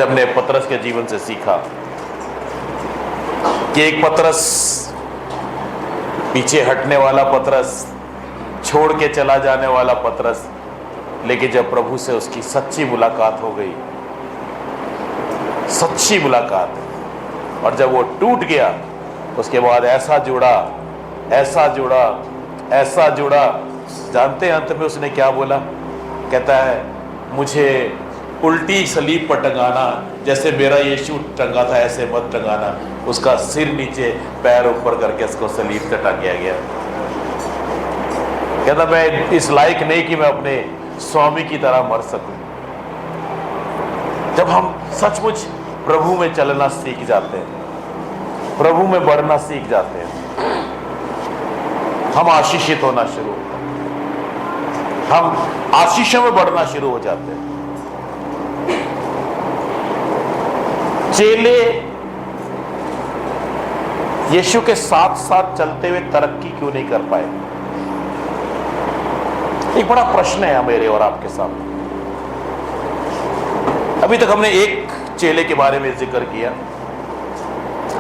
हमने पतरस के जीवन से सीखा कि एक पतरस, पीछे हटने वाला पतरस, छोड़ के चला जाने वाला पतरस, लेकिन जब प्रभु से उसकी सच्ची मुलाकात हो गई, सच्ची मुलाकात, और जब वो टूट गया, उसके बाद ऐसा जुड़ा, ऐसा जुड़ा, ऐसा जुड़ा। जानते हैं अंत में उसने क्या बोला? कहता है, मुझे उल्टी सलीब पर टंगाना, जैसे मेरा यीशु टंगा था ऐसे मत टंगाना। उसका सिर नीचे पैर ऊपर करके उसको सलीब पे टांगा गया। कहता मैं इस लायक नहीं कि मैं अपने स्वामी की तरह मर सकूं। जब हम सचमुच प्रभु में चलना सीख जाते हैं, प्रभु में बढ़ना सीख जाते हैं, हम आशीषित होना शुरू होते हैं, हम आशीषों में बढ़ना शुरू हो जाते हैं। चेले यीशु के साथ साथ चलते हुए तरक्की क्यों नहीं कर पाए? एक बड़ा प्रश्न है मेरे और आपके सामने। अभी तक हमने एक चेले के बारे में जिक्र किया,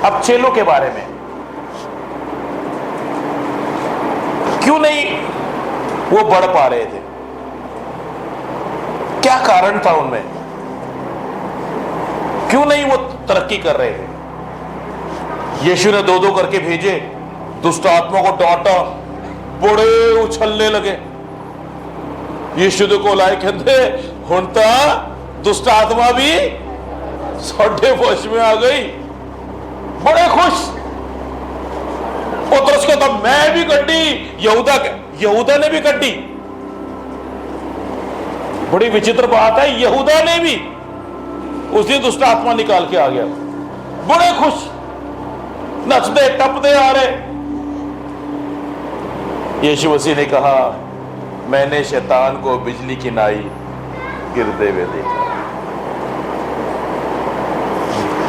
अब चेलों के बारे में क्यों नहीं वो बढ़ पा रहे थे? क्या कारण था उनमें? क्यों नहीं वो तरक्की कर रहे थे? यीशु ने दो दो करके भेजे, दुष्ट आत्मा को डांटा, बड़े उछलने लगे। यीशु को लाए, कहते हुण तां दुष्ट आत्मा भी साढ़े वश में आ गई। बड़े खुश। पतरस कहता मैं भी कड्डी, यहूदा ने भी कड्डी। बड़ी विचित्र बात है, यहूदा ने भी उस दिन दुष्ट आत्मा निकाल के आ गया। बड़े खुश, नचते टपते आ रहे। यीशु मसीह ने कहा, मैंने शैतान को बिजली की नाई गिरते हुए देखा।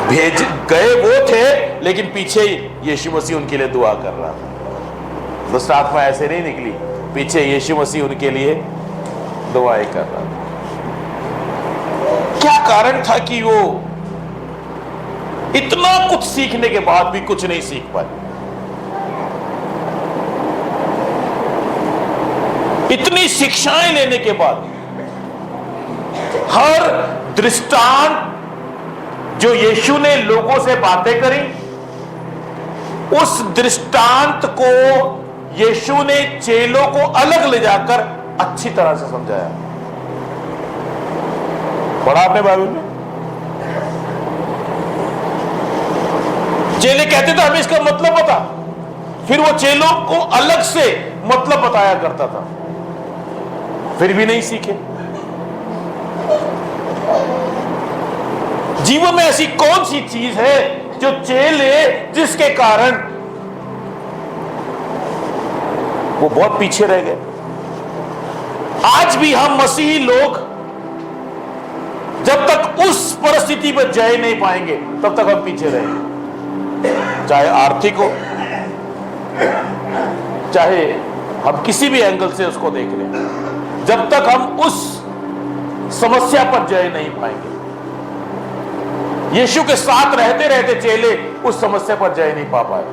भेज गए वो थे, लेकिन पीछे यीशु मसीह उनके लिए दुआ कर रहा था। दुष्ट आत्मा ऐसे नहीं निकली, पीछे यीशु मसीह उनके लिए दुआएं कर रहा था। क्या कारण था कि वो इतना कुछ सीखने के बाद भी कुछ नहीं सीख पाए? इतनी शिक्षाएं लेने के बाद, हर दृष्टांत जो यीशु ने लोगों से बातें करी, उस दृष्टांत को यीशु ने चेलों को अलग ले जाकर अच्छी तरह से समझाया। पढ़ा आपने बाइबल में? चेले कहते थे हमें इसका मतलब बता, फिर वो चेलों को अलग से मतलब बताया करता था, फिर भी नहीं सीखे। जीवन में ऐसी कौन सी चीज है जो चेले, जिसके कारण वो बहुत पीछे रह गए? आज भी हम मसीही लोग जब तक उस परिस्थिति पर जय नहीं पाएंगे, तब तक हम पीछे रहेंगे। चाहे आर्थिक हो, चाहे हम किसी भी एंगल से उसको देख लें, जब तक हम उस समस्या पर जय नहीं पाएंगे। यीशु के साथ रहते रहते चेले उस समस्या पर जय नहीं पा पाए।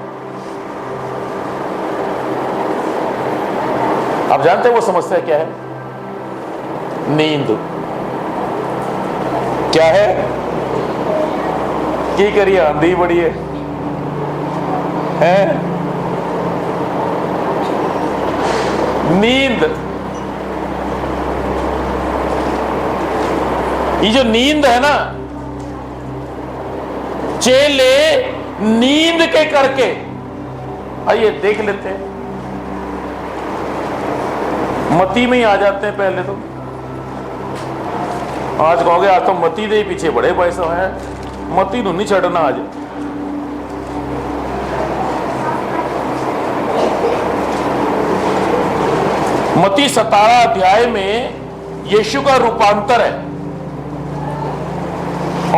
आप जानते हैं वो समस्या क्या है? नींद। क्या है? की करिए, आंधी बड़ी है? नींद। ये जो नींद है ना, चेले नींद के करके, आइए देख लेते हैं, मती में ही आ जाते हैं। पहले तो आज कहोगे आज तो मती दे पीछे बड़े पैसा है, मती नू नहीं छड़ना आज। मती 17 अध्याय में यीशु का रूपांतर है,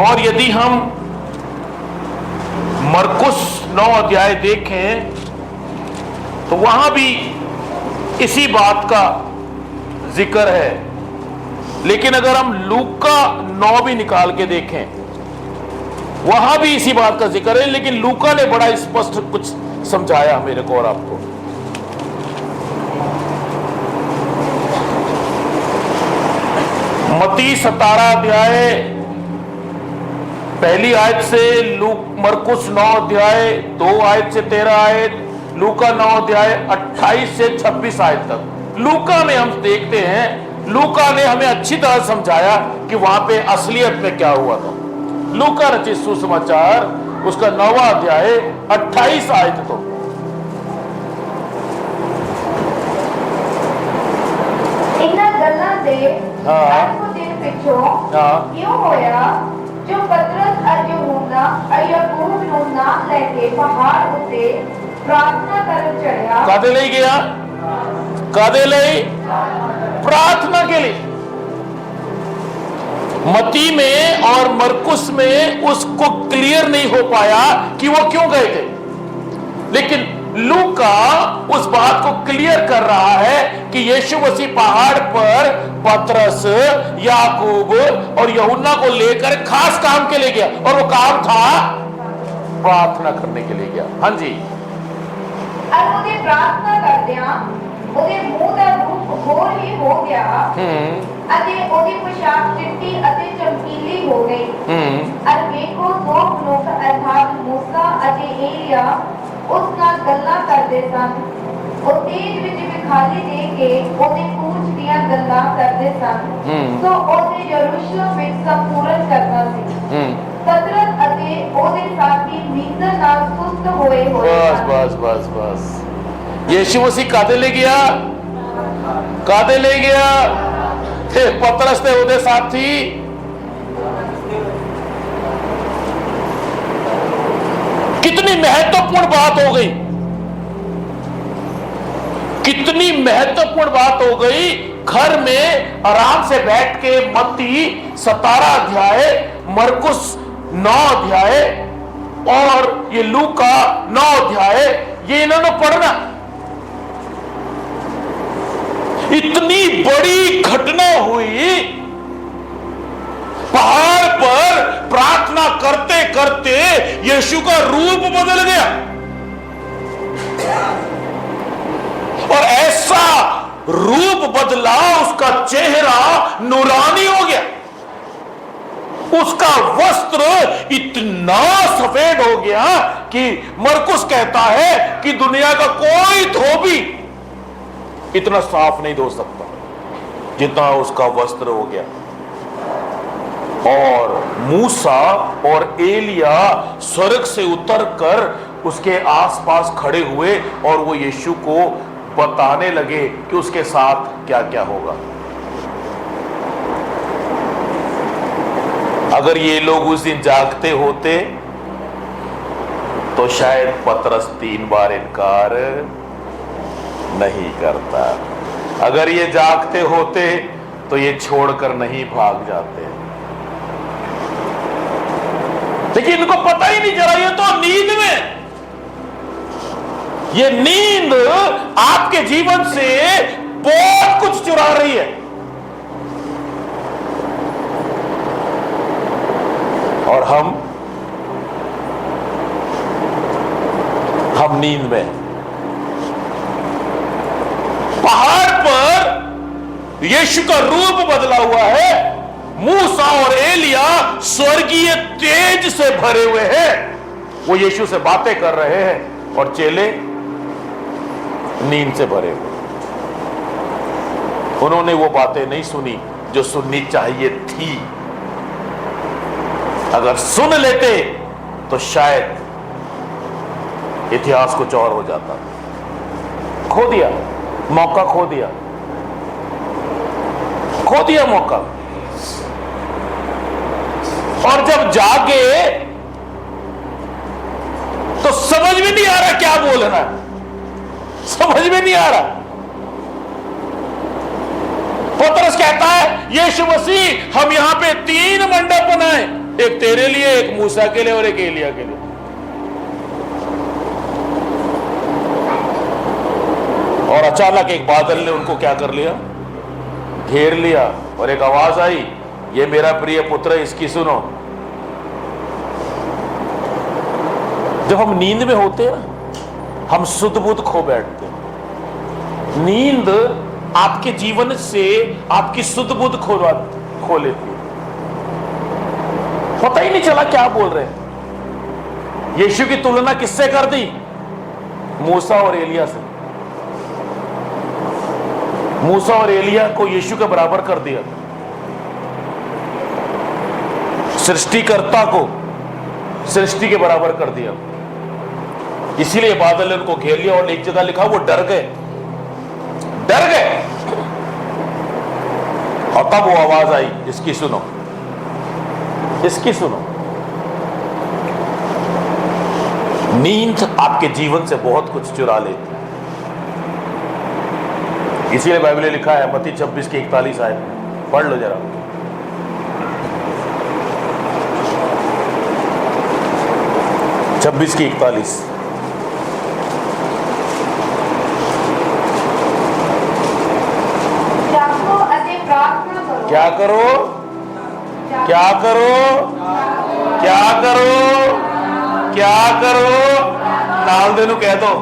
और यदि हम मरकुस 9 अध्याय देखें तो वहां भी इसी बात का जिक्र है। लेकिन अगर हम लूका 9 भी निकाल के देखें वहां भी इसी बात का जिक्र है, लेकिन लूका ने बड़ा स्पष्ट कुछ समझाया मेरे को और आपको। मत्ती 17 अध्याय पहली आयत से, मरकुस 9 अध्याय 2 आयत से 13 आयत, लूका 9 अध्याय 28 से 26 आयत तक। लूका में हम देखते हैं, लूका ने हमें अच्छी तरह समझाया कि वहां पे असलियत में क्या हुआ था। लूका रचित सुसमाचार उसका 9वां अध्याय 28 आयत तो क्यों होया जो पतरस और यूहन्ना और याकूब नूं नाम लेके पहाड़ उत्ते प्रार्थना करन चढ़िया। कादे ले गया? कादे ले? प्रार्थना के लिए। मत्ती में और मरकुस में उसको क्लियर नहीं हो पाया कि वो क्यों गए थे, लेकिन लूका उस बात को क्लियर कर रहा है कि यीशु मसीह पहाड़ पर पतरस, याकूब और यूहन्ना को लेकर खास काम के लिए गया, और वो काम था प्रार्थना करने के लिए गया। हाँ जी। और उन्हें प्रार्थना करदिया ਉਹਦੇ ਮੂੰਹ ਦਾ ਰੂਪ ਹੋਰ ਹੀ ਹੋ ਗਿਆ ਅਤੇ ਉਹਦੀ ਪੋਸ਼ਾਕ ਚਿੱਟੀ ਅਤੇ ਚਮਕੀਲੀ ਹੋ ਗਈ। और ਵੇਖੋ ਦੋ ਮਨੁੱਖ ਅਰਥਾਤ ਮੂਸਾ ਅਤੇ ਏਲੀਆ ਉਸ ਨਾਲ ਗੱਲਾਂ ਕਰਦੇ ਸਨ। ਉਹ ਤੇਜ ਵਿੱਚ ਵਿਖਾਲੀ ਦੇ ਕੇ ਉਹਦੇ ਪੂਛ ਦੀਆਂ ਗੱਲਾਂ ਕਰਦੇ ਸਨ। ਸੋ ਉਹਨੇ ਯਰੂਸ਼ਲਮ ਵਿੱਚ ਸੰਪੂਰਨ ਕਰਨਾ ਸੀ। ਪਤਰਸ ਅਤੇ ਉਹਦੇ ਸਾਥੀ ਨੀਂਦਰ ਨਾਲ ਸੁਸਤ ਹੋਏ बस बस बस। यीशु मसीह कादे ले गया? कादे ले गया? थे पतरस थे उदे साथी। कितनी महत्वपूर्ण बात हो गई, कितनी महत्वपूर्ण बात हो गई। घर में आराम से बैठ के मत्ती 17 अध्याय, मरकुस 9 अध्याय और ये लूका 9 अध्याय, ये इन्होंने पढ़ना। इतनी बड़ी घटना हुई, पहाड़ पर प्रार्थना करते करते यीशु का रूप बदल गया और ऐसा रूप बदला, उसका चेहरा नूरानी हो गया, उसका वस्त्र इतना सफेद हो गया कि मरकुस कहता है कि दुनिया का कोई धोबी इतना साफ नहीं धो सकता जितना उसका वस्त्र हो गया। और मूसा और एलिया स्वर्ग से उतरकर उसके आसपास खड़े हुए और वो यीशु को बताने लगे कि उसके साथ क्या क्या होगा। अगर ये लोग उस दिन जागते होते तो शायद पतरस 3 बार इनकार नहीं करता। अगर ये जागते होते तो ये छोड़कर नहीं भाग जाते, लेकिन इनको पता ही नहीं चला, ये तो नींद में। ये नींद आपके जीवन से बहुत कुछ चुरा रही है। और हम नींद में। पहाड़ पर यीशु का रूप बदला हुआ है, मूसा और एलिया स्वर्गीय तेज से भरे हुए हैं, वो यीशु से बातें कर रहे हैं और चेले नींद से भरे हुए। उन्होंने वो बातें नहीं सुनी जो सुननी चाहिए थी। अगर सुन लेते तो शायद इतिहास कुछ और हो जाता। खो दिया मौका, खो दिया मौका। और जब जागे तो समझ में नहीं आ रहा क्या बोलना, समझ में नहीं आ रहा। पतरस कहता है यीशु मसीह हम यहां पे 3 मंडप बनाए, एक तेरे लिए, एक मूसा के लिए और एक एलिया के लिए। और अचानक एक बादल ने उनको क्या कर लिया, घेर लिया, और एक आवाज आई, ये मेरा प्रिय पुत्र है, इसकी सुनो। जब हम नींद में होते हैं ना, हम शुद्ध बुद्ध खो बैठते हैं। नींद आपके जीवन से आपकी शुद्ध बुद्ध खो लेती है। पता ही नहीं चला क्या बोल रहे हैं। यीशु की तुलना किससे कर दी? मूसा और एलिया से। मूसा और एलिया को यीशु के बराबर कर दिया। सृष्टिकर्ता को सृष्टि के बराबर कर दिया। इसीलिए बादल ने उनको घेर लिया और एक जगह लिखा वो डर गए। और तब वो आवाज आई, इसकी सुनो, इसकी सुनो। नींद आपके जीवन से बहुत कुछ चुरा लेती है। इसीलिए बाइबल में लिखा है मत्ती 26:41 आयत, पढ़ लो जरा। छब्बीस की 41। क्या करो? क्या करो? क्या करो? क्या करो? नाल देनु कह दो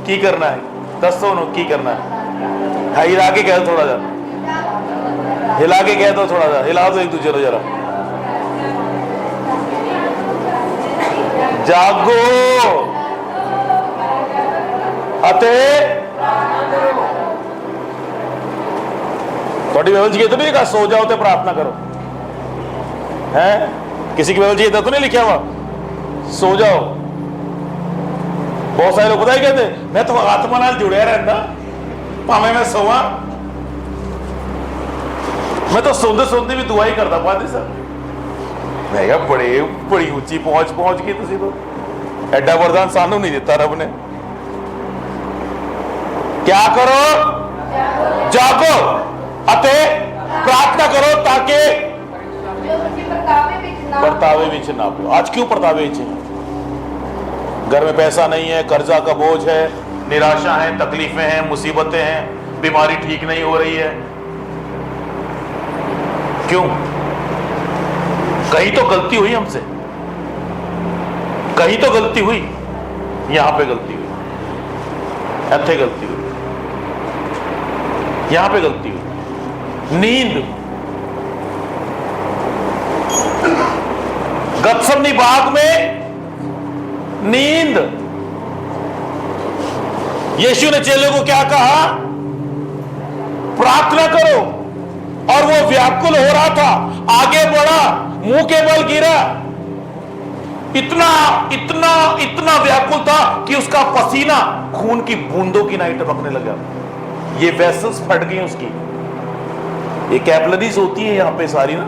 की करना है, दसो नु की करना है। हिला के कह दो थोड़ा सा, हिला के कह दो थोड़ा सा, हिला दो एक दूसरे को जरा। जागो अते थोड़ी बाइबल जी तो नहीं लिखा सो जाओ तो प्रार्थना करो है? किसी की बाइबल जी तो नहीं लिखा हुआ सो जाओ। बहुत सारे लोग पता ही कहते मैं तो आत्मा नाल जुड़िया रहना भावे मैं सोवा। मैं तो सोंदे सोंदे भी दुआ ही करता पादी सर। मैं क्या बड़ी ऊंची पहुंच गई तुसी तो। एडा वरदान सानू नहीं दिता रब ने। क्या करो? जागो अते प्रार्थना करो ताकि परतावे विच ना पियो। आज क्यों परतावे विच? घर में पैसा नहीं है, कर्जा का बोझ है, निराशा है, तकलीफें हैं, मुसीबतें हैं, बीमारी ठीक नहीं हो रही है। क्यों? कहीं तो गलती हुई हमसे, कहीं तो गलती हुई। यहां पे गलती हुई, इत्थे गलती हुई, यहां पे गलती हुई। नींद गत्समनी बाग में नींद। यीशु ने चेले को क्या कहा? प्रार्थना करो। और वो व्याकुल हो रहा था, आगे बढ़ा, मुंह के बल गिरा। इतना इतना इतना व्याकुल था कि उसका पसीना खून की बूंदों की नाई टपकने लगा। ये वेसल्स फट गई उसकी। ये कैपिलरीज होती है यहां पे सारी ना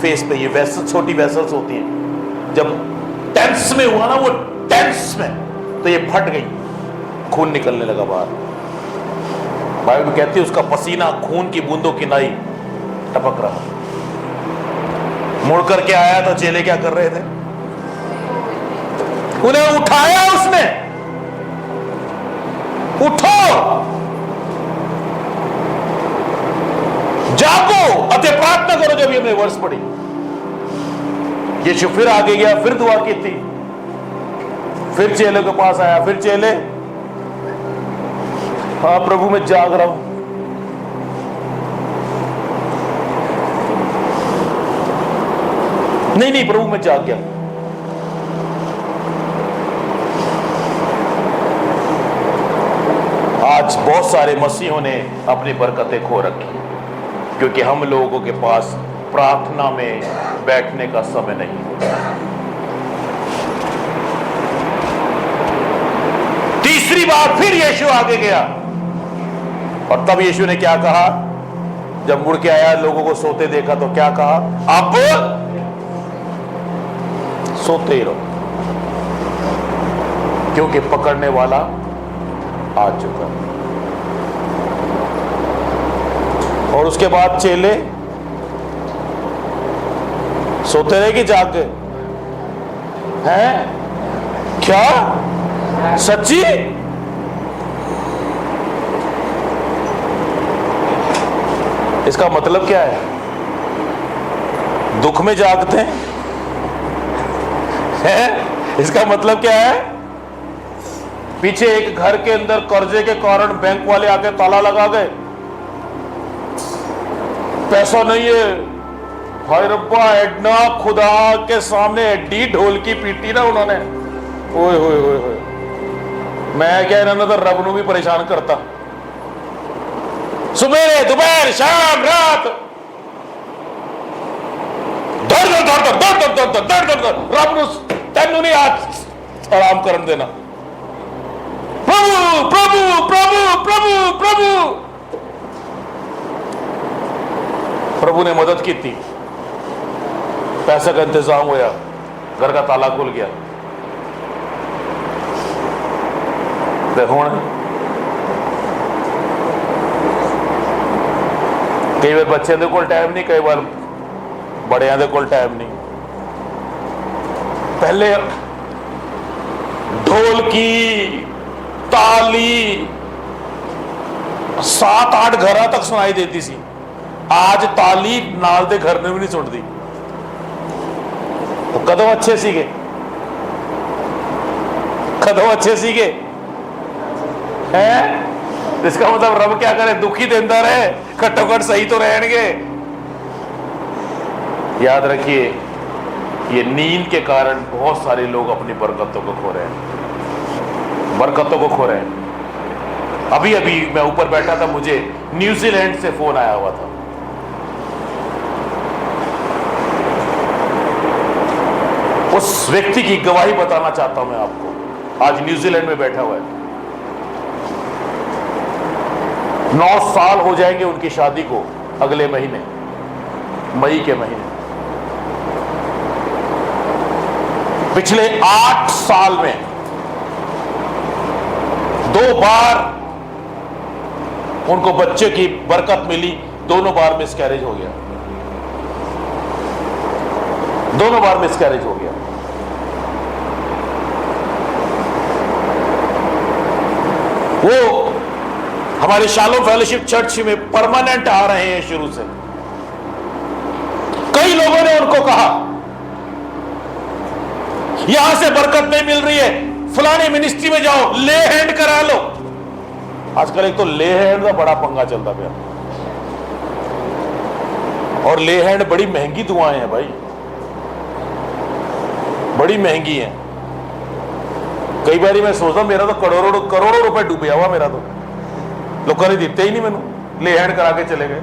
फेस पे, ये वेसल्स छोटी वेसल्स होती हैं। जब टेंस में हुआ ना वो टेंस में, तो ये फट गई, खून निकलने लगा बाहर। बाइबल कहती है उसका पसीना खून की बूंदों की नाई टपक रहा। मुड़ करके आया तो चेले क्या कर रहे थे? उन्हें उठाया उसने। उठो, जागो अते प्रार्थना करो। जब ये हमने वर्ष पढ़ी, यीशु फिर आगे गया, फिर दुआ की थी, फिर चेले के पास आया। फिर चेले, हाँ प्रभु मैं जाग रहा हूं। नहीं प्रभु मैं जाग गया। आज बहुत सारे मसीहों ने अपनी बरकतें खो रखी क्योंकि हम लोगों के पास प्रार्थना में बैठने का समय नहीं होता। तीसरी बार फिर यीशु आगे गया और तब यीशु ने क्या कहा? जब मुड़ के आया, लोगों को सोते देखा तो क्या कहा? अब सोते ही रहो क्योंकि पकड़ने वाला आ चुका। और उसके बाद चेले सोते रहे कि जाग गए? हैं? क्या सच्ची? इसका मतलब क्या है? दुख में जागते हैं? इसका मतलब क्या है? पीछे एक घर के अंदर कर्जे के कारण बैंक वाले आके ताला लगा गए, पैसा नहीं है। हाय रब्बा, एडना खुदा के सामने एडी ढोल की पीटी ना उन्होंने, ओए होए होए होए। मैं क्या इन्होंने तो रब नूं भी परेशान करता। सुबह दोपहर शाम रात दर दर दर दर दर दर दर दर दर दर रब नूं तैनूं नहीं आज आराम करन देना। प्रभु प्रभु प्रभु प्रभु प्रभु प्रभु ने मदद की थी, पैसे का इंतजाम होया, घर का ताला खुल गया। ते हुण कई बार बच्चे दे कोल टाइम नहीं, कई बार बड़ियां दे कोल टाइम नहीं। पहले ढोलकी ताली 7-8 घर तक सुनाई देती सी, आज ताली नाल दे घर ने भी नहीं सुनती। तो कदों अच्छे सीगे, कदों अच्छे सीगे हैं। इसका मतलब रब क्या करे, दुखी देंदा रहे, घट्टो घट सही तो रहेंगे। याद रखिए, ये नींद के कारण बहुत सारे लोग अपनी बरकतों को खो रहे हैं, बरकतों को खो रहे हैं। अभी अभी मैं ऊपर बैठा था, मुझे न्यूजीलैंड से फोन आया हुआ था। उस व्यक्ति की गवाही बताना चाहता हूं मैं आपको। आज न्यूजीलैंड में बैठा हुआ है, 9 साल हो जाएंगे उनकी शादी को अगले महीने, मई के महीने। पिछले 8 साल में 2 बार उनको बच्चे की बरकत मिली, दोनों बार मिसकैरेज हो गया, दोनों बार मिसकैरेज हो गया। वो हमारे शालोम फेलोशिप चर्च में परमानेंट आ रहे हैं शुरू से। कई लोगों ने उनको कहा यहां से बरकत नहीं मिल रही है, फलानी मिनिस्ट्री में जाओ, ले हैंड करा लो। आजकल एक तो ले हैंड का बड़ा पंगा चलता पाया, और ले हैंड बड़ी महंगी दुआएं हैं भाई, बड़ी महंगी हैं। कई बार मैं सोचता मेरा तो करोड़ों रुपए डूबे हुआ, मेरा तो लोगों ने दिते ही नहीं, मैनू ले हैंड करा के चले गए।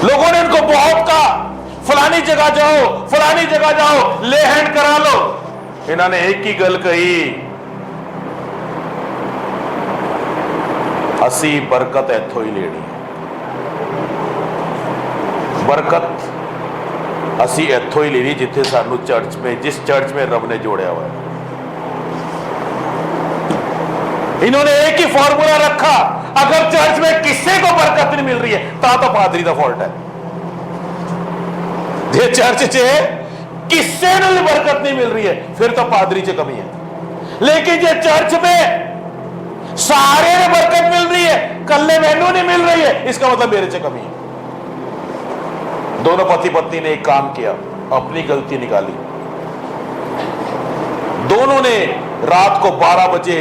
लोगों ने इनको बहुत कहा फलानी जगह जाओ, फलानी जगह जाओ, ले हैंड करा लो। इन्होंने एक ही गल कही, असी बरकत इथों ही लेनी है, बरकत असी इथों ही लेनी जिथे सानू चर्च में, जिस चर्च में रब ने जोड़िया हुआ है। इन्होंने एक ही फॉर्मूला रखा, अगर चर्च में किसी को बरकत नहीं मिल रही है तो पादरी का फॉल्ट है। जे चर्च च किसी ने भी बरकत नहीं मिल रही है फिर तो पादरी च कमी है। लेकिन जे चर्च में सारे ने बरकत मिल रही है, कल्ले मैनू नहीं मिल रही है, इसका मतलब मेरे च कमी है। दोनों पति पत्नी ने एक काम किया, अपनी गलती निकाली। दोनों ने रात को 12 बजे,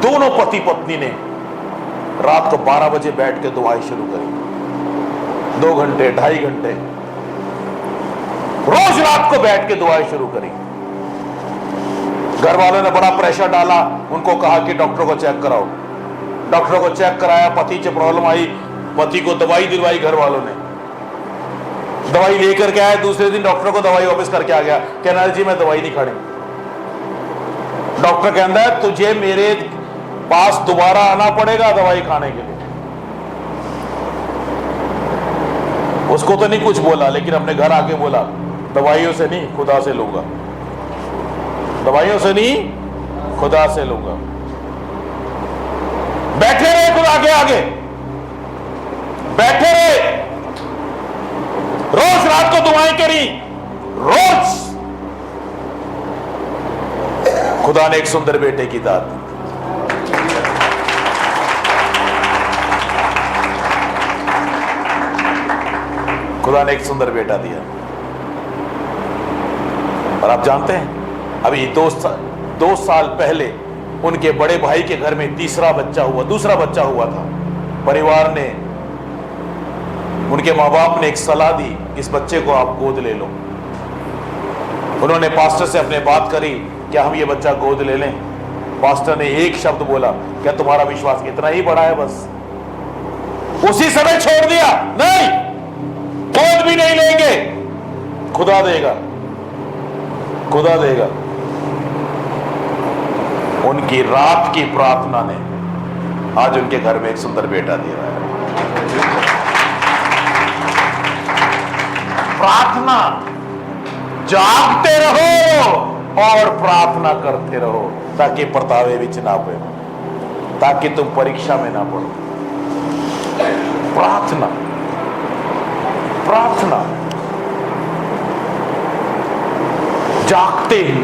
दोनों पति पत्नी ने रात को 12 बजे बैठ के दुआएं शुरू करी। 2 घंटे 2.5 घंटे रोज रात को बैठ के दुआएं शुरू करी। घर वालों ने बड़ा प्रेशर डाला, उनको कहा कि डॉक्टर को चेक कराओ। डॉक्टर को चेक कराया, पति से प्रॉब्लम आई, पति को दवाई दिलवाई। घर वालों ने दवाई लेकर के आया, दूसरे दिन डॉक्टर को दवाई वापस करके आ गया, कहना जी मैं दवाई नहीं खानी। डॉक्टर कहता है तुझे मेरे पास दोबारा आना पड़ेगा दवाई खाने के लिए। उसको तो नहीं कुछ बोला, लेकिन अपने घर आके बोला दवाइयों से नहीं खुदा से लूंगा, दवाइयों से नहीं खुदा से लूंगा। बैठे रहे खुदा के आगे, बैठे रहे, रोज रात को दुआएं करी, रोज। खुदा ने एक सुंदर बेटे की दात दी। खुदा ने एक सुंदर बेटा दिया। और आप जानते हैं अभी 2 साल पहले उनके बड़े भाई के घर में दूसरा बच्चा हुआ था। परिवार ने, उनके माँ बाप ने एक सलाह दी, इस बच्चे को आप गोद ले लो। उन्होंने पास्टर से अपने बात करी, क्या हम ये बच्चा गोद ले लें? पास्टर ने एक शब्द बोला, क्या तुम्हारा विश्वास इतना ही बड़ा है? बस उसी समय छोड़ दिया, नहीं, गोद भी नहीं लेंगे, खुदा देगा, खुदा देगा। उनकी रात की प्रार्थना ने आज उनके घर में एक सुंदर बेटा दिया है। प्रार्थना, जागते रहो और प्रार्थना करते रहो ताकि परतावे विच ना पड़ो, ताकि तुम परीक्षा में ना पड़ो। प्रार्थना, प्रार्थना, जागते ही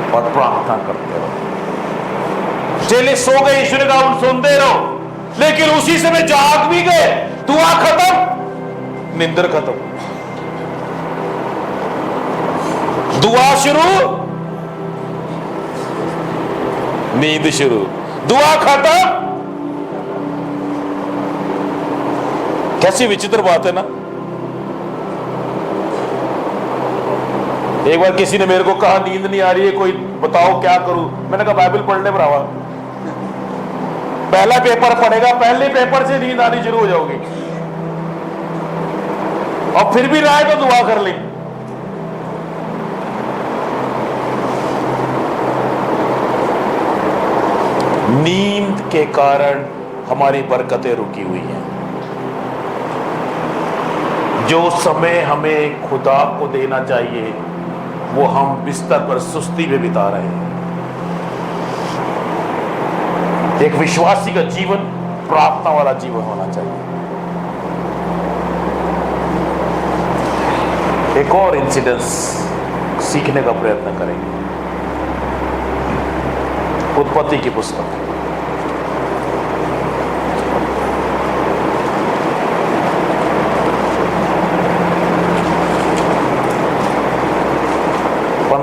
और प्रार्थना करते रहो। चेले सो गए, ईश्वर का उन सुनते रहो, लेकिन उसी समय जाग भी गए। दुआ खत्म, निंदर खत्म। दुआ शुरू, नींद शुरू। दुआ खत्म। कैसी विचित्र बात है ना। एक बार किसी ने मेरे को कहा नींद नहीं आ रही है, कोई बताओ क्या करूं। मैंने कहा बाइबल पढ़ ले भरावा, पहला पेपर पढ़ेगा, पहले पेपर से नींद आनी शुरू हो जाओगी। और फिर भी ना आए तो दुआ कर ले। नींद के कारण हमारी बरकतें रुकी हुई हैं। जो समय हमें खुदा को देना चाहिए वो हम बिस्तर पर सुस्ती में बिता रहे हैं। एक विश्वासी का जीवन प्रार्थना वाला जीवन होना चाहिए। एक और इंसिडेंस सीखने का प्रयत्न करेंगे। उत्पत्ति की पुस्तक,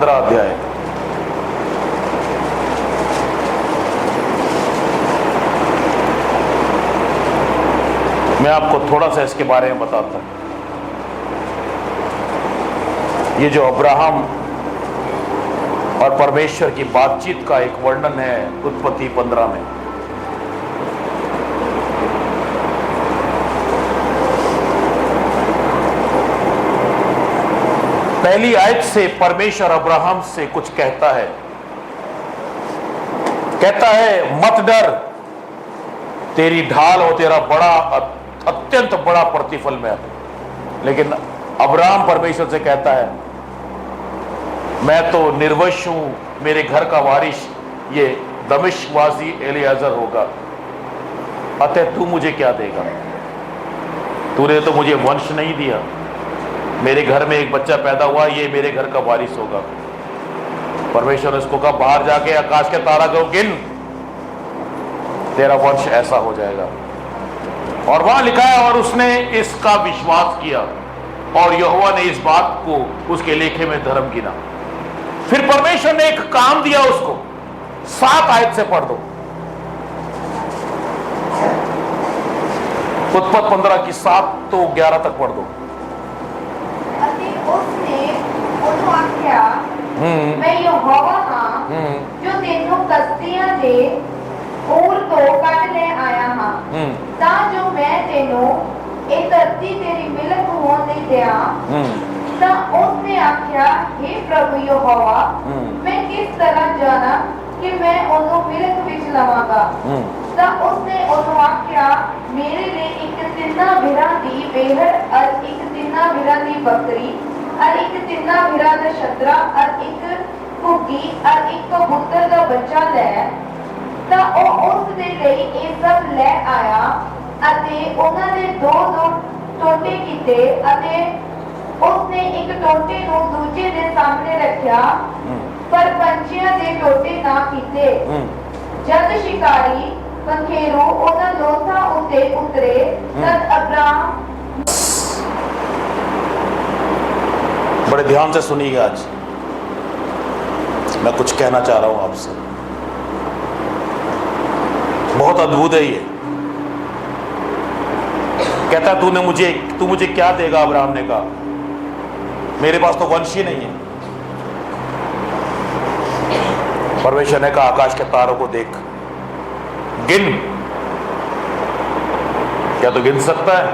अध्याय। मैं आपको थोड़ा सा इसके बारे में बताता हूं। ये जो अब्राहम और परमेश्वर की बातचीत का एक वर्णन है उत्पत्ति 15 में। पहली आयत से परमेश्वर अब्राहम से कुछ कहता है। कहता है मत डर, तेरी ढाल और तेरा बड़ा अत्यंत बड़ा प्रतिफल में। लेकिन अब्राहम परमेश्वर से कहता है मैं तो निर्वंश हूं, मेरे घर का वारिस ये दमिश्कवासी एलियाजर होगा, अतः तू मुझे क्या देगा? तूने तो मुझे वंश नहीं दिया। मेरे घर में एक बच्चा पैदा हुआ, ये मेरे घर का वारिस होगा। परमेश्वर ने उसको कहा बाहर जाके आकाश के तारा को गिन, तेरा वंश ऐसा हो जाएगा। और वहां लिखा है और उसने इसका विश्वास किया और यहोवा ने इस बात को उसके लेखे में धर्म गिना। फिर परमेश्वर ने एक काम दिया उसको। 7 आयत से पढ़ दो, उत्पत्ति 15 की 7 तो 11 तक पढ़ दो। उसने ਉਹਨੂੰ ਆਖਿਆ ਮੈਂ ਯਹੋਵਾ ਹਾਂ ਜੋ ਤੈਨੂੰ ਕਸਤੀਆਂ ਦੇ ਊਰ ਤੋਂ ਕੱਢ ਲੈ ਆਇਆ ਹਾਂ ਤਾਂ ਜੋ ਮੈਂ ਤੈਨੂੰ ਇਹ ਧਰਤੀ ਤੇਰੀ ਮਿਲਕ ਹੋਣ ਨਹੀਂ ਦਿਆਂ। ਤਾਂ ਉਸਨੇ ਆਖਿਆ हे प्रभु यहोवा मैं किस तरह जाना कि मैं ਉਹਨੂੰ ਮਿਲਕ ਵਿੱਚ ਲਵਾਂਗਾ। ਤਾਂ ਉਸਨੇ ਉਹਨੂੰ ਆਖਿਆ ਮੇਰੇ ਲਈ ਇੱਕ ਤਿੰਨਾਂ ਬਿਰਾਂ ਦੀ ਬੇਹੜ और ਇੱਕ ਤਿੰਨਾਂ ਬਿਰਾਂ ਦੀ ਬੱਕਰੀ और एक तिन्ना बिरा दा छतरा और एक घुग्गी और एक कबूतर दा बच्चा ले। तां ओह उस दे लई ये सब ले आया अते उन्हां दे दो टोटे कीते अते उसने एक टोटे नूं दूजे दे सामने रखिया पर पंछियां दे टोटे ना कीते। जद शिकारी पंखेरू उन्हां लोथां उत्ते उतरे तद अब्राहम। बड़े ध्यान से सुनिएगा आज। मैं कुछ कहना चाह रहा हूं आपसे, बहुत अद्भुत है ये। कहता तू मुझे क्या देगा? अब्राहम ने कहा, मेरे पास तो वंश ही नहीं है। परमेश्वर ने कहा, आकाश के तारों को देख, गिन। क्या तू गिन सकता है?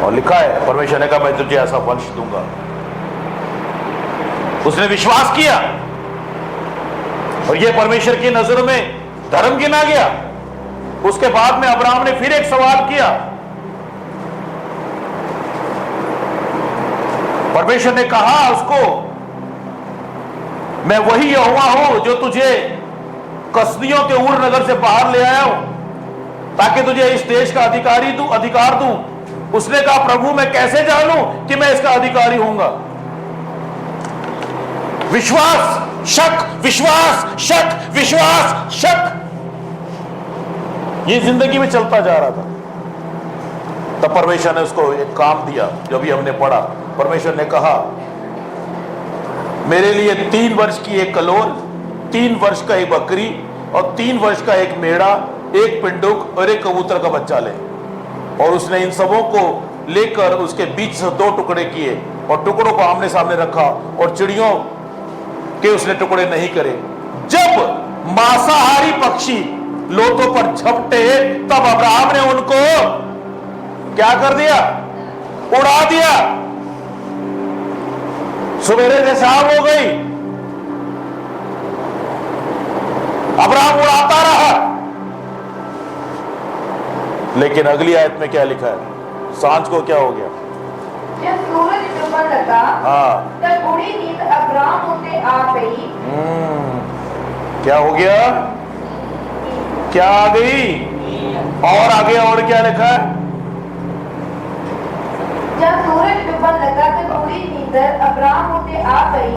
और लिखा है, परमेश्वर ने कहा, मैं तुझे ऐसा वंश दूंगा। उसने विश्वास किया और यह परमेश्वर की नजर में धर्म गिना गया। उसके बाद में अब्राहम ने फिर एक सवाल किया। परमेश्वर ने कहा उसको, मैं वही यहोवा हूं जो तुझे कसदियों के ऊर नगर से बाहर ले आया हूं ताकि तुझे इस देश का अधिकार दूं। उसने कहा, प्रभु मैं कैसे जानूं कि मैं इसका अधिकारी होऊंगा? विश्वास शक, विश्वास शक, विश्वास शक, ये जिंदगी में चलता जा रहा था। तब परमेश्वर ने उसको एक काम दिया, जो भी हमने पढ़ा। परमेश्वर ने कहा, मेरे लिए 3 वर्ष की एक कलोर, 3 वर्ष का एक बकरी और 3 वर्ष का एक मेढ़ा, एक पिंडुक और एक कबूतर का बच्चा ले। और उसने इन सबों को लेकर उसके बीच से 2 टुकड़े किए और टुकड़ों को आमने सामने रखा और चिड़ियों के उसने टुकड़े नहीं करे। जब मांसाहारी पक्षी लोथों पर झपटे तब अब्राहम ने उनको क्या कर दिया? उड़ा दिया। सवेरे से शाम हो गई, अब्राहम उड़ाता रहा। लेकिन अगली आयत में क्या लिखा है? सांझ को क्या हो गया? जब सूरज डूबने लगा, तब बूढ़ी नींद अब्राहम उसे आ गई। क्या हो गया? क्या आ गई? और आगे और क्या लिखा है? जब सूरज डूबने लगा तो बूढ़ी नींद अब्राहम उसे आ गई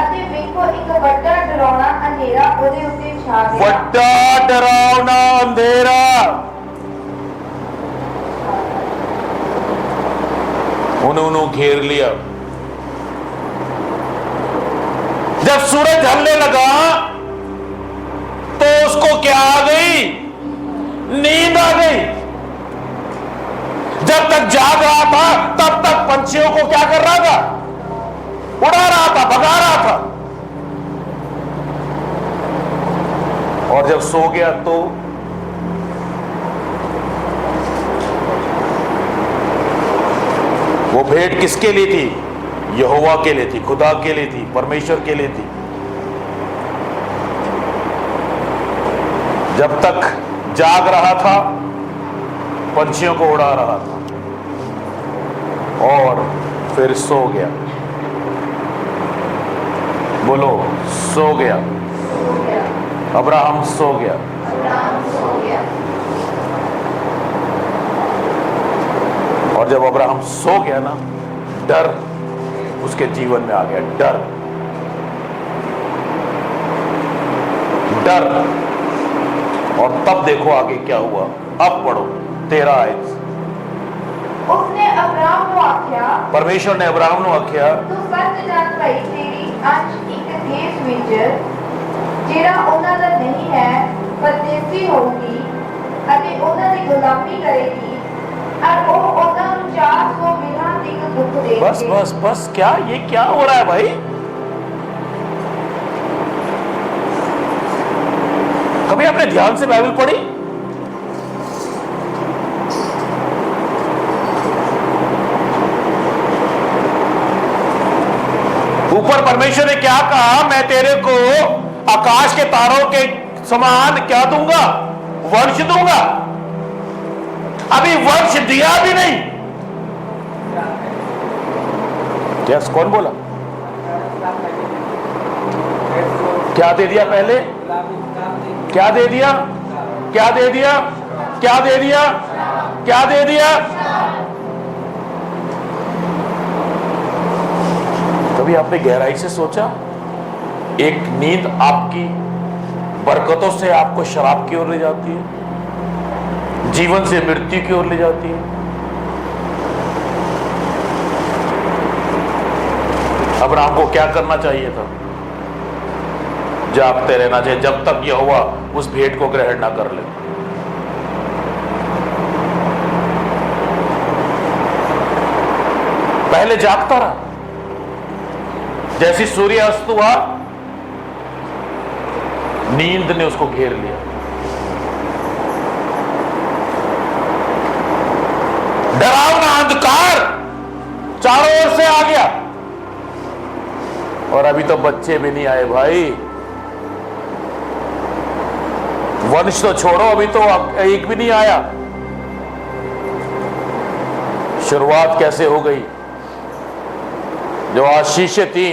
ਅਤੇ ਵੇਖੋ ਇੱਕ ਵੱਡਾ ਡਰਾਉਣਾ ਅੰਧੇਰਾ ਉਹਦੇ ਉੱਤੇ ਛਾ ਗਿਆ। ਵੱਡਾ ਡਰਾਉਣਾ ਅੰਧੇਰਾ। उन्होंने घेर लिया। जब सूरज ढलने लगा तो उसको क्या आ गई? नींद आ गई। जब तक जाग रहा था तब तक पंछियों को क्या कर रहा था? उड़ा रहा था, भगा रहा था। और जब सो गया तो वो भेंट किसके लिए थी? यहोवा के लिए थी, खुदा के लिए थी, परमेश्वर के लिए थी। जब तक जाग रहा था पंछियों को उड़ा रहा था और फिर सो गया। बोलो, सो गया। अब्राहम सो गया। और जब अब्राहम सो गया ना, डर उसके जीवन में आ गया। डर। और तब देखो आगे क्या हुआ। अब पढ़ो 13 आयत। उसने अब्राहम को आख्या, परमेश्वर ने अब्राहम को आख्या, तू सच जान भाई तेरी अंश एक देश विच ਜਿਹੜਾ ਉਹਨਾਂ ਦਾ ਨਹੀਂ ਹੈ ਪਰਦੇਸੀ ਹੋਊਗੀ ਅਤੇ ਉਹਨਾਂ ਦੀ ਗੁਲਾਮੀ ਕਰੇਗੀ और वो ਉਹਨਾਂ ਨੂੰ 400 बिना दिक दुख देंगे। बस क्या ये क्या हो रहा है भाई? कभी आपने ध्यान से बाइबल पढ़ी? ऊपर परमेश्वर ने क्या कहा? मैं तेरे को आकाश के तारों के समान क्या दूंगा? वंश दूंगा। अभी वंश दिया भी नहीं। यस, कौन बोला? क्या दे दिया पहले? क्या दे दिया? क्या दे दिया? क्या दे दिया? क्या दे दिया? कभी आपने गहराई से सोचा? एक नींद आपकी बरकतों से आपको शराब की ओर ले जाती है, जीवन से मृत्यु की ओर ले जाती है। अब्राहम को क्या करना चाहिए था? जागते रहना चाहिए जब तक यहोवा उस भेंट को ग्रहण ना कर ले। पहले जागता रहा, जैसी सूर्य अस्त हुआ नींद ने उसको घेर लिया। डरावना अंधकार चारों ओर से आ गया और अभी तो बच्चे भी नहीं आए भाई। वंश तो छोड़ो, अभी तो एक भी नहीं आया। शुरुआत कैसे हो गई? जो आशीषें थी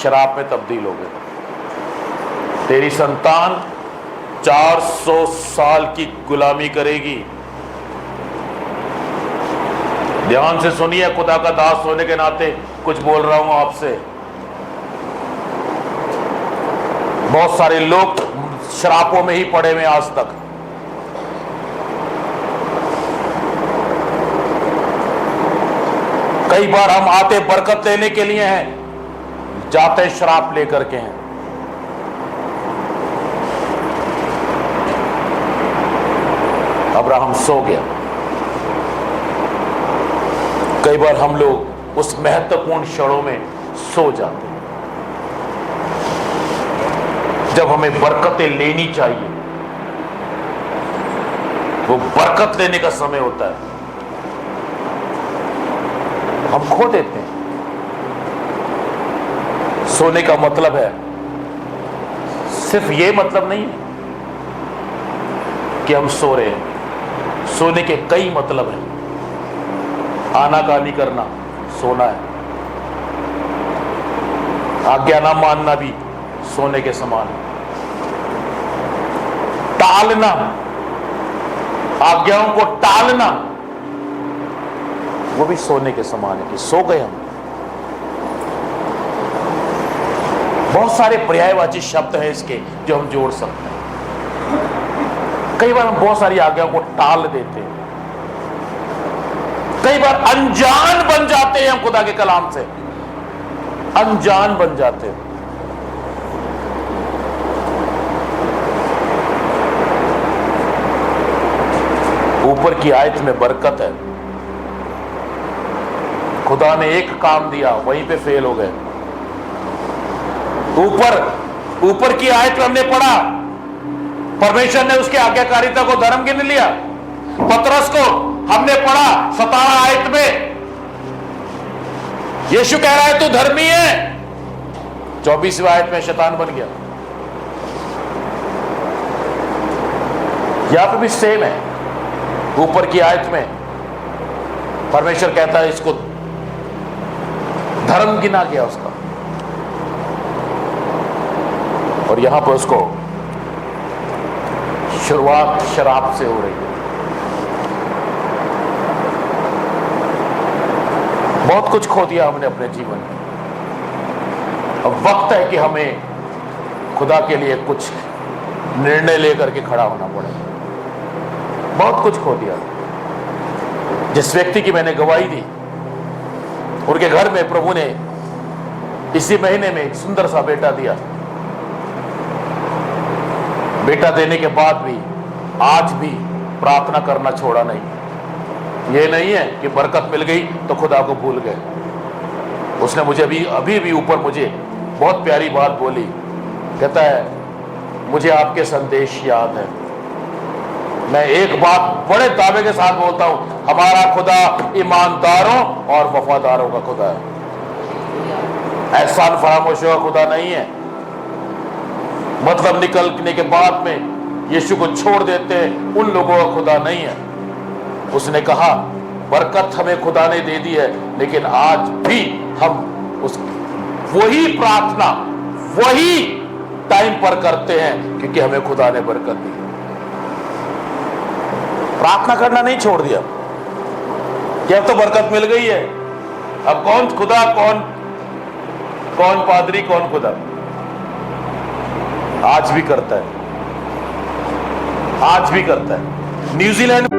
शराब में तब्दील हो गई। तेरी संतान 400 साल की गुलामी करेगी। ध्यान से सुनिए, खुदा का दास होने के नाते कुछ बोल रहा हूं आपसे। बहुत सारे लोग शरापों में ही पड़े हुए आज तक। कई बार हम आते बरकत लेने के लिए हैं, जाते शराप लेकर के हैं। अब्राहम सो गया। कई बार हम लोग उस महत्वपूर्ण क्षणों में सो जाते हैं जब हमें बरकतें लेनी चाहिए। वो बरकत लेने का समय होता है, हम खो देते हैं। सोने का मतलब है, सिर्फ ये मतलब नहीं है कि हम सो रहे हैं। सोने के कई मतलब हैं। आनाकानी करना सोना है, आज्ञा ना मानना भी सोने के समान है। टालना, आज्ञाओं को टालना, वो भी सोने के समान है कि सो गए हम। बहुत सारे पर्यायवाची शब्द हैं इसके जो हम जोड़ सकते हैं। कई बार हम बहुत सारी आज्ञाओं को टाल देते हैं। कई बार अनजान बन जाते हैं हम खुदा के कलाम से, अनजान बन जाते हैं। ऊपर की आयत में बरकत है। खुदा ने एक काम दिया, वहीं पे फेल हो गए। ऊपर की आयत में हमने पढ़ा, परमेश्वर ने उसकी आज्ञाकारिता को धर्म गिन लिया। पतरस को हमने पढ़ा 17 आयत में, यीशु कह रहा है तू धर्मी है। 24वीं आयत में शैतान बन गया। यहां पे भी सेम है। ऊपर की आयत में परमेश्वर कहता है इसको धर्म गिना गया उसका, और यहां पर उसको शुरुआत शराब से हो रही है। बहुत कुछ खो दिया हमने अपने जीवन में। अब वक्त है कि हमें खुदा के लिए कुछ निर्णय लेकर के खड़ा होना पड़े। बहुत कुछ खो दिया। जिस व्यक्ति की मैंने गवाही दी, उनके घर में प्रभु ने इसी महीने में एक सुंदर सा बेटा दिया। बेटा देने के बाद भी आज भी प्रार्थना करना छोड़ा नहीं। ये नहीं है कि बरकत मिल गई तो खुदा को भूल गए। उसने मुझे अभी भी ऊपर मुझे बहुत प्यारी बात बोली। कहता है मुझे आपके संदेश याद है। मैं एक बात बड़े दावे के साथ बोलता हूं, हमारा खुदा ईमानदारों और वफादारों का खुदा है। एहसान फरामोशों का खुदा नहीं है। मतलब निकलने के बाद में यीशु को छोड़ देते उन लोगों का खुदा नहीं है। उसने कहा बरकत हमें खुदा ने दे दी है, लेकिन आज भी हम उस वही प्रार्थना वही टाइम पर करते हैं क्योंकि हमें खुदा ने बरकत दी। प्रार्थना करना नहीं छोड़ दिया कि अब तो बरकत मिल गई है। अब कौन खुदा, कौन पादरी, कौन खुदा? आज भी करता है, आज भी करता है। न्यूजीलैंड